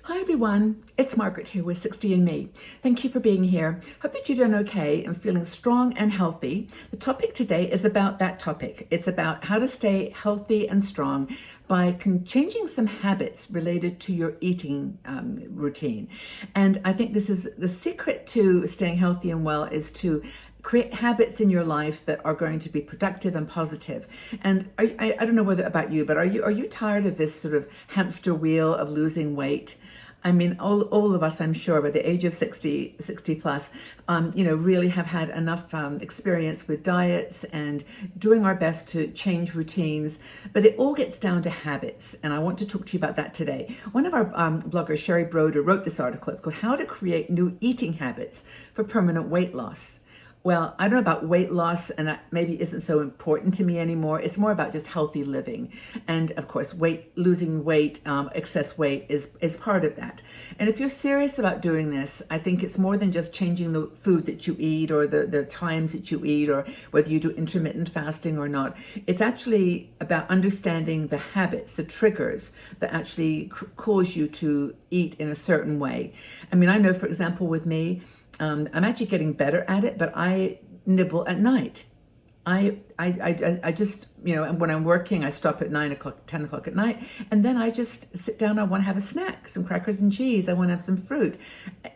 Hi everyone, it's Margaret here with 60 and Me. Thank you for being here. Hope that you're doing okay and feeling strong and healthy. The topic today is about that topic. It's about how to stay healthy and strong by changing some habits related to your eating routine. And I think this is the secret to staying healthy and well is to create habits in your life that are going to be productive and positive. And I don't know whether about you, but are you tired of this sort of hamster wheel of losing weight? I mean, all of us, I'm sure, by the age of 60 plus, really have had enough experience with diets and doing our best to change routines. But it all gets down to habits. And I want to talk to you about that today. One of our bloggers, Sherry Broder, wrote this article. It's called How to Create New Eating Habits for Permanent Weight Loss. Well, I don't know about weight loss, and that maybe isn't so important to me anymore. It's more about just healthy living. And of course, losing weight, excess weight is part of that. And if you're serious about doing this, I think it's more than just changing the food that you eat or the times that you eat or whether you do intermittent fasting or not. It's actually about understanding the habits, the triggers that actually cause you to eat in a certain way. I mean, I know, for example, with me, I'm actually getting better at it, but I nibble at night. I just, when I'm working, I stop at 9 o'clock, 10 o'clock at night, and then I just sit down. I want to have a snack, some crackers and cheese. I want to have some fruit.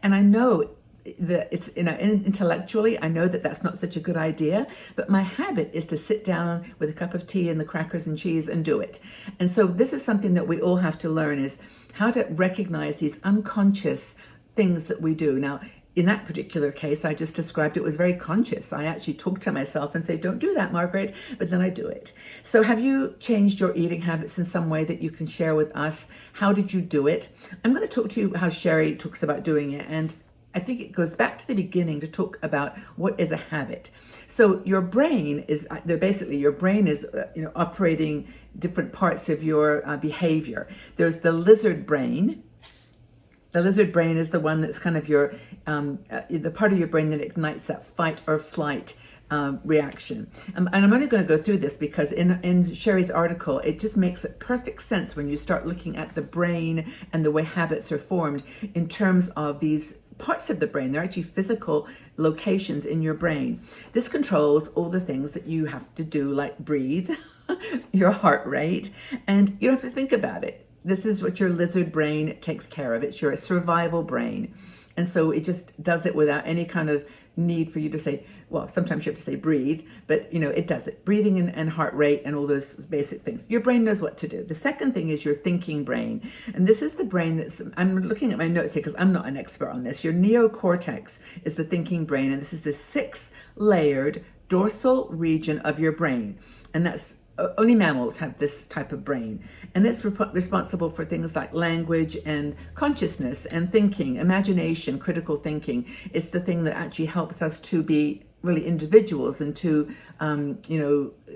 And I know that it's, intellectually, I know that that's not such a good idea, but my habit is to sit down with a cup of tea and the crackers and cheese and do it. And so this is something that we all have to learn, is how to recognize these unconscious things that we do. Now, in that particular case, I just described it was very conscious. I actually talk to myself and say, don't do that, Margaret, but then I do it. So have you changed your eating habits in some way that you can share with us? How did you do it? I'm going to talk to you how Sherry talks about doing it. And I think it goes back to the beginning to talk about what is a habit. So your brain is operating different parts of your behavior. There's the lizard brain. The lizard brain is the one that's kind of the part of your brain that ignites that fight or flight reaction. And I'm only going to go through this because in Sherry's article, it just makes perfect sense when you start looking at the brain and the way habits are formed in terms of these parts of the brain. They're actually physical locations in your brain. This controls all the things that you have to do, like breathe, your heart rate, and you don't have to think about it. This is what your lizard brain takes care of. It's your survival brain. And so it just does it without any kind of need for you to say, well, sometimes you have to say breathe, but it does it. Breathing and heart rate and all those basic things. Your brain knows what to do. The second thing is your thinking brain. And this is the brain I'm looking at my notes here because I'm not an expert on this. Your neocortex is the thinking brain. And this is the 6-layered dorsal region of your brain. And that's only mammals have this type of brain, and it's responsible for things like language and consciousness and thinking, imagination, critical thinking. It's the thing that actually helps us to be really individuals and to,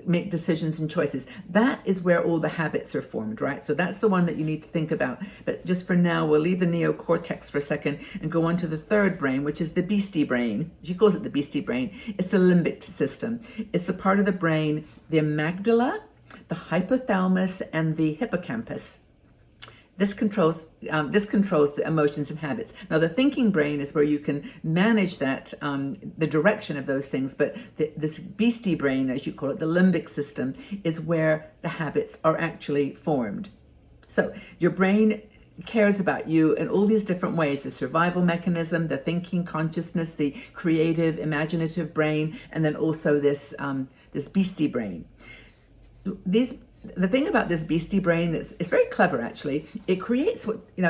make decisions and choices. That is where all the habits are formed, right? So that's the one that you need to think about. But just for now, we'll leave the neocortex for a second and go on to the third brain, which is the beastie brain. She calls it the beastie brain. It's the limbic system. It's the part of the brain, the amygdala, the hypothalamus, and the hippocampus. This controls the emotions and habits. Now, the thinking brain is where you can manage that, the direction of those things. But this beastie brain, as you call it, the limbic system, is where the habits are actually formed. So your brain cares about you in all these different ways: the survival mechanism, the thinking consciousness, the creative, imaginative brain, and then also this beastie brain. The thing about this beastie brain it's very clever, actually. It creates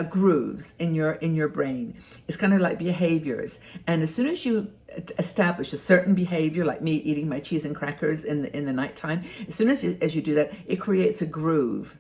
grooves in your brain. It's kind of like behaviors, and as soon as you establish a certain behavior, like me eating my cheese and crackers in the nighttime, as soon as you do that, it creates a groove.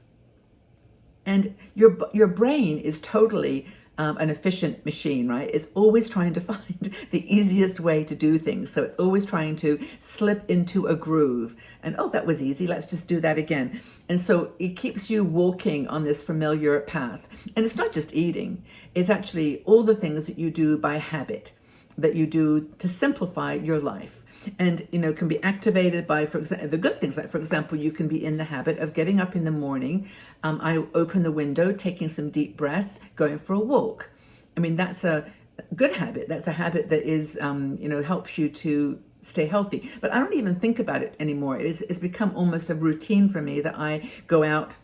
And your brain is totally an efficient machine, right? It's always trying to find the easiest way to do things. So it's always trying to slip into a groove. And oh, that was easy. Let's just do that again. And so it keeps you walking on this familiar path. And it's not just eating. It's actually all the things that you do by habit, that you do to simplify your life. and can be activated by, for example, the good things, like for example, you can be in the habit of getting up in the morning. I open the window, taking some deep breaths, going for a walk. I mean, that's a good habit. That's a habit that is helps you to stay healthy. But I don't even think about it anymore. It's become almost a routine for me that I go out,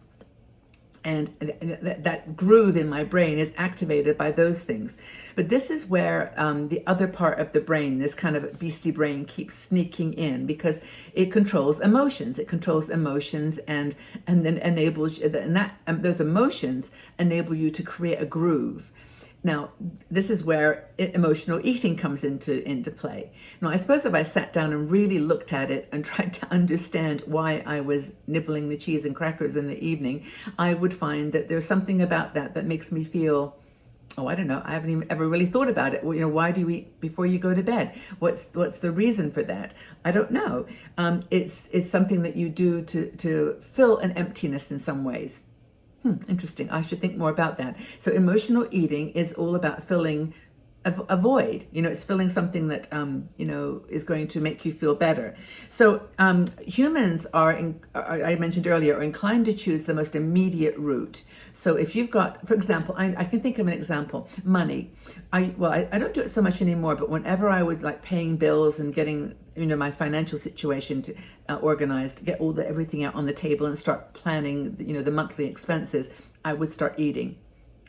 and that groove in my brain is activated by those things. But this is where the other part of the brain, this kind of beastie brain, keeps sneaking in, because it controls emotions. It controls emotions, and then enables, and those emotions enable you to create a groove. Now, this is where emotional eating comes into play. Now, I suppose if I sat down and really looked at it and tried to understand why I was nibbling the cheese and crackers in the evening, I would find that there's something about that makes me feel, I don't know, I haven't even ever really thought about it. Well, why do you eat before you go to bed? What's the reason for that? I don't know. It's something that you do to fill an emptiness in some ways. Interesting. I should think more about that. So emotional eating is all about filling a void. It's filling something that, is going to make you feel better. So humans I mentioned earlier, are inclined to choose the most immediate route. So if you've got, for example, I can think of an example, money. I don't do it so much anymore, but whenever I was like paying bills and getting, my financial situation to organized, get everything out on the table and start planning, the monthly expenses, I would start eating.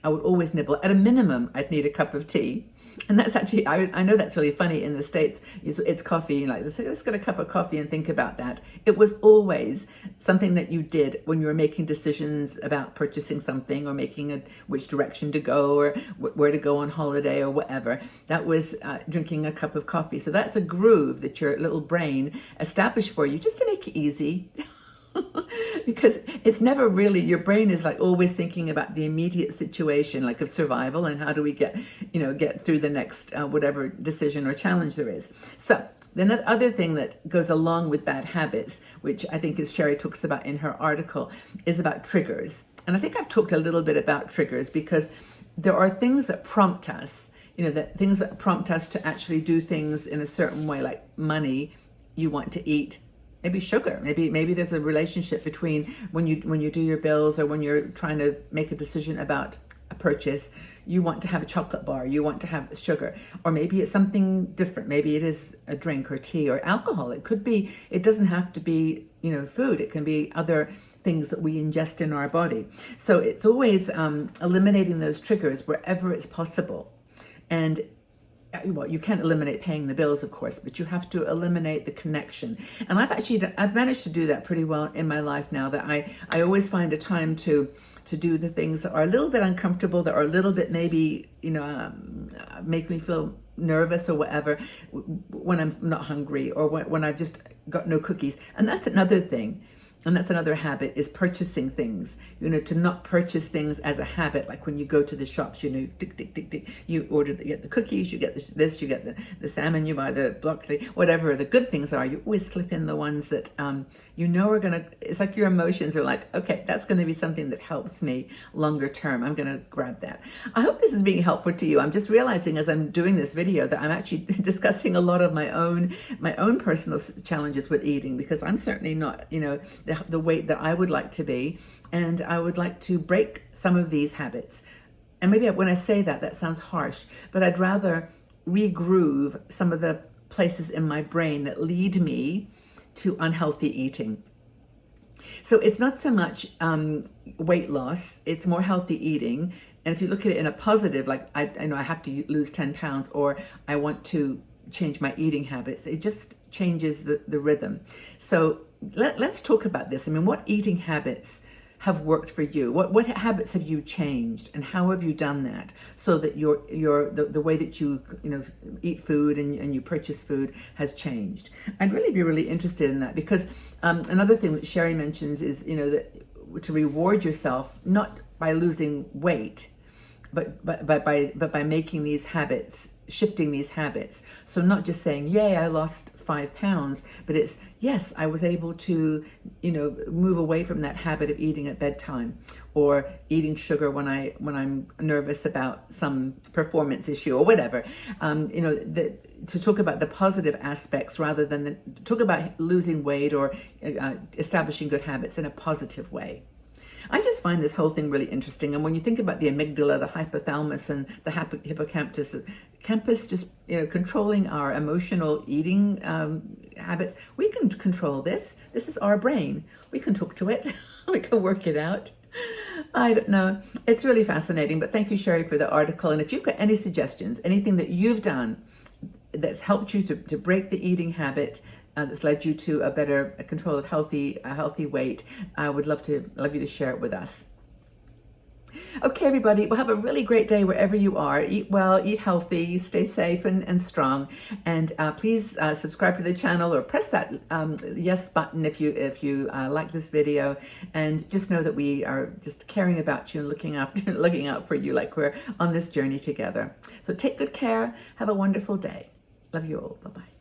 I would always nibble. At a minimum, I'd need a cup of tea. And that's actually, I know that's really funny in the States. It's coffee, let's get a cup of coffee and think about that. It was always something that you did when you were making decisions about purchasing something, or making which direction to go, or where to go on holiday, or whatever. That was drinking a cup of coffee. So that's a groove that your little brain established for you, just to make it easy. Because it's never really, your brain is like always thinking about the immediate situation, like of survival, and how do we get through the next whatever decision or challenge there is. So the other thing that goes along with bad habits, which I think is Sherry talks about in her article, is about triggers. And I think I've talked a little bit about triggers, because there are things that prompt us, things that prompt us to actually do things in a certain way, like money. You want to eat maybe sugar. Maybe there's a relationship between when you do your bills, or when you're trying to make a decision about a purchase, you want to have a chocolate bar, you want to have sugar. Or maybe it's something different. Maybe it is a drink or tea or alcohol. It doesn't have to be, food. It can be other things that we ingest in our body. So it's always eliminating those triggers wherever it's possible. And you can't eliminate paying the bills, of course, but you have to eliminate the connection. And I've managed to do that pretty well in my life now, that I always find a time to do the things that are a little bit uncomfortable, that are a little bit maybe, make me feel nervous or whatever, when I'm not hungry, or when I've just got no cookies. And that's another thing. And that's another habit, is purchasing things, to not purchase things as a habit. Like when you go to the shops, tick, tick, tick, tick, you get the cookies, you get this, you get the salmon, you buy the broccoli, whatever the good things are. You always slip in the ones that, are going to, it's like your emotions are like, okay, that's going to be something that helps me longer term. I'm going to grab that. I hope this is being helpful to you. I'm just realizing as I'm doing this video that I'm actually discussing a lot of my own personal challenges with eating, because I'm certainly not, the weight that I would like to be, and I would like to break some of these habits. And maybe when I say that sounds harsh, but I'd rather regroove some of the places in my brain that lead me to unhealthy eating. So it's not so much weight loss, it's more healthy eating. And if you look at it in a positive, like I know I have to lose 10 pounds, or I want to change my eating habits, it just changes the rhythm. So let's talk about this. I mean, what eating habits have worked for you? What habits have you changed, and how have you done that so that the way that you eat food and you purchase food has changed? I'd really be really interested in that, because another thing that Sherry mentions is that to reward yourself, not by losing weight, but by making these habits shifting these habits. So not just saying, yay, I lost 5 pounds, but it's, yes, I was able to, move away from that habit of eating at bedtime or eating sugar when I'm nervous about some performance issue or whatever. To talk about the positive aspects rather than talk about losing weight or establishing good habits in a positive way. I just find this whole thing really interesting. And when you think about the amygdala, the hypothalamus, and the hippocampus, just controlling our emotional eating habits, we can control this. This is our brain. We can talk to it. We can work it out. I don't know. It's really fascinating. But thank you, Sherry, for the article. And if you've got any suggestions, anything that you've done that's helped you to break the eating habit, that's led you to a better control of healthy weight, I would love you to share it with us. Okay, everybody, well, have a really great day wherever you are. Eat well, eat healthy, stay safe and strong. And please subscribe to the channel or press that yes button if you like this video. And just know that we are just caring about you and looking out for you like we're on this journey together. So take good care. Have a wonderful day. Love you all. Bye-bye.